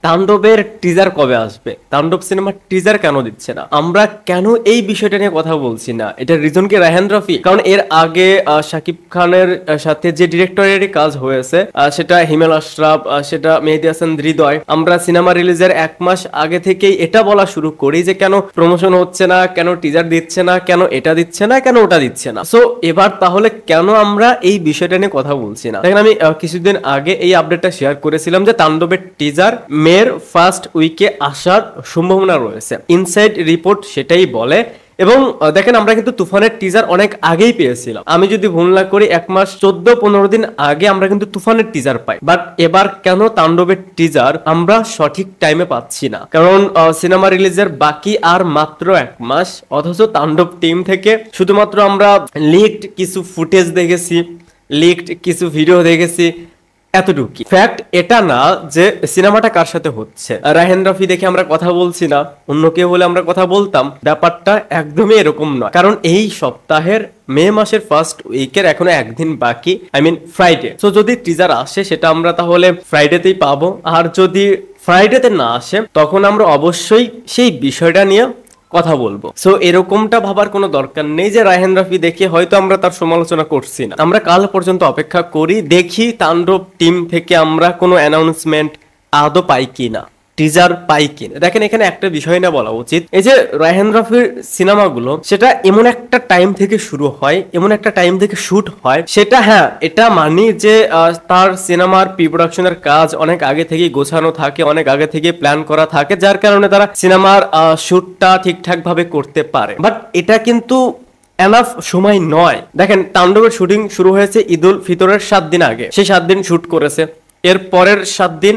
তাণ্ডবের টিজার কবে আসবে, তাণ্ডব সিনেমার টিজার কেন দিচ্ছে না, আমরা কেন এই বিষয়টা নিয়ে কথা বলছি না, এটার রিজন কি রায়হান রাফি? কারণ এর আগে শাকিব খানের সাথে যে ডিরেক্টরেরই কাজ হয়েছে, সেটা হিমেল আশরাফ, সেটা মেহেদী হাসান হৃদয়, আমরা সিনেমা রিলিজের 1 মাস আগে থেকেই এটা বলা শুরু করি যে কেন প্রমোশন হচ্ছে না, কেন টিজার দিচ্ছে না, কেন এটা দিচ্ছে না, কেন ওটা দিচ্ছে না। সো এবার তাহলে কেন আমরা এই বিষয়টা নিয়ে কথা বলছি না? দেখেন, আমি কিছুদিন আগে এই আপডেটটা শেয়ার করেছিলাম যে তাণ্ডবের টিজার মের ফার্স্ট উইকে আসার সম্ভাবনা রয়েছে। ইনসাইড রিপোর্ট সেটাই বলে। এবং দেখেন, আমরা কিন্তু তুফানের টিজার অনেক আগেই পেয়েছিলাম। আমি যদি ভুল না করি 1 মাস 14-15 দিন আগে আমরা কিন্তু তুফানের টিজার পাই। বাট এবার কেন তাণ্ডবের টিজার আমরা সঠিক টাইমে পাচ্ছি না? কারণ সিনেমা রিলিজের বাকি আর মাত্র 1 মাস, অথচ তাণ্ডব টিম থেকে শুধুমাত্র আমরা লিকড কিছু ফুটেজ দেখেছি, লিকড কিছু ভিডিও দেখেছি, এতটুকু। ফ্যাক্ট এটা না যে সিনেমাটা কার সাথে হচ্ছে। রায়হান রাফি দেখে আমরা কথা বলছি না, অন্য কেউ হলে আমরা কথা বলতাম। ব্যাপারটা একদমই এরকম নয়। কারণ এই সপ্তাহের মে মাসের ফার্স্ট উইকের এখনো একদিন বাকি, আই মিন ফ্রাইডে। সো যদি টিজার আসে সেটা আমরা তাহলে ফ্রাইডেতেই পাবো। আর যদি ফ্রাইডেতে না আসে তখন আমরা অবশ্যই সেই বিষয়টা নিয়ে কথা বলবো। সো এরকমটা ভাবার কোনো দরকার নেই যে রায়হান রাফি দেখে হয়তো আমরা তার সমালোচনা করছি না। আমরা কাল পর্যন্ত অপেক্ষা করি, দেখি তাণ্ডব টিম থেকে আমরা কোনো অ্যানাউন্সমেন্ট আদৌ পাই কিনা, টিজার পাই কিনা। দেখেন, এখানে একটা বিষয় না বলা উচিত, এই যে রায়হান রাফির সিনেমাগুলো সেটা এমন একটা টাইম থেকে শুরু হয়, এমন একটা টাইম থেকে শুট হয়, সেটা হ্যাঁ এটা মানি যে তার সিনেমার প্রি প্রোডাকশনের কাজ অনেক আগে থেকেই গোছানো থাকে, অনেক আগে থেকে প্ল্যান করা থাকে, যার কারণে তারা সিনেমার শুটটা ঠিকঠাক ভাবে করতে পারে। বাট এটা কিন্তু এনাফ সময় নয়। দেখেন, তাণ্ডবের শুটিং শুরু হয়েছে ঈদুল ফিতরের 7 দিন আগে, সেই 7 দিন শুট করেছে, এর পরের 7 দিন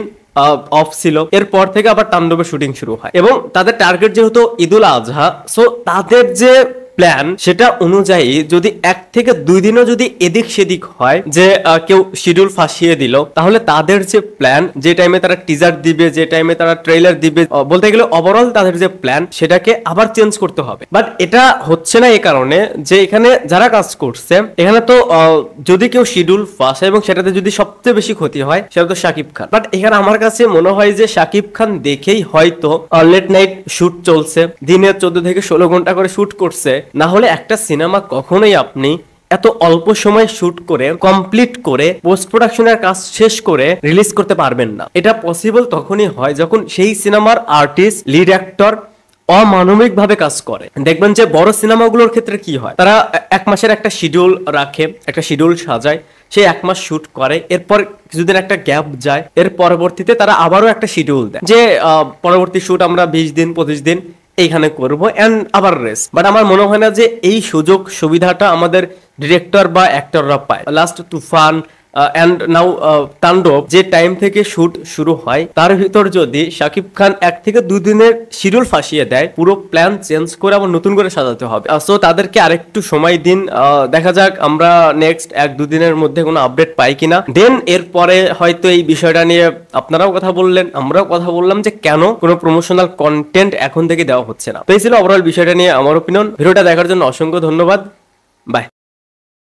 অফ ছিল, এরপর থেকে আবার তাণ্ডবের শুটিং শুরু হয়। এবং তাদের টার্গেট যেহেতু ঈদুল আজহা, সো তাদের যে প্ল্যান সেটা অনুযায়ী যদি 1 থেকে 2 দিনও যদি এদিক সেদিক হয়, যে কেউ শিডিউল ফাঁসিয়ে দিল, তাহলে তাদের যে প্ল্যান, যে টাইমে তারা টিজার দিবে, যে টাইমে তারা ট্রেলার দিবে, বলতে গেলে ওভারঅল তাদের যে প্ল্যান সেটাকে আবার চেঞ্জ করতে হবে। বাট এটা হচ্ছে না এই কারণে যে এখানে যারা কাজ করছে, এখানে তো যদি কেউ শিডিউল ফাঁসে এবং সেটাতে যদি সবচেয়ে বেশি ক্ষতি হয় সেটা তো শাকিব খান। বাট এখানে আমার কাছে মনে হয় যে শাকিব খান দেখেই হয়তো লেট নাইট শুট চলছে, দিনে 14 থেকে 16 ঘন্টা করে শুট করছে। না হলে একটা সিনেমা কখনোই আপনি এত অল্প সময় শুট করে কমপ্লিট করে পোস্ট প্রোডাকশনের কাজ শেষ করে রিলিজ করতে পারবেন না। এটা পসিবল তখনই হয় যখন সেই সিনেমার আর্টিস্ট, লিড অ্যাক্টর অমানবিক ভাবে কাজ করে। দেখবেন যে বড় সিনেমাগুলোর ক্ষেত্রে কি হয়, তারা 1 মাসের একটা শিডিউল রাখে, একটা শিডিউল সাজায়, সেই 1 মাস শুট করে, এরপর কিছুদিন একটা গ্যাপ যায়, এর পরবর্তীতে তারা আবারও একটা শিডিউল দেয় যে পরবর্তী শুট আমরা 20 দিন 25 দিন এইখানে করবো, এন্ড আবার রেস্ট। বাট আমার মনে হয় না যে এই সুযোগ সুবিধাটা আমাদের ডিরেক্টর বা অ্যাক্টররা পায়। লাস্ট তুফান এন্ড নাও তাণ্ডব, যে টাইম থেকে শুট শুরু হয় তার ভিতর যদি শাকিব খান 1 থেকে 2 দিনের শিডিউল ফাঁসিয়ে দেয়, পুরো প্ল্যান চেঞ্জ করে আবার নতুন করে সাজাতে হবে। সো তাদেরকে আরেকটু সময় দিন, দেখা যাক আমরা নেক্সট 1-2 দিনের মধ্যে কোনো আপডেট পাই কিনা। দেন এরপরে হয়তো এই বিষয়টা নিয়ে আপনারাও কথা বললেন, আমরাও কথা বললাম যে কেন কোনো প্রমোশনাল কন্টেন্ট এখন থেকে দেওয়া হচ্ছে না। তো এই ছিল ওভারঅল বিষয়টা নিয়ে আমার ওপিনিয়ন। ভিডিওটা দেখার জন্য অসংখ্য ধন্যবাদ। বাই।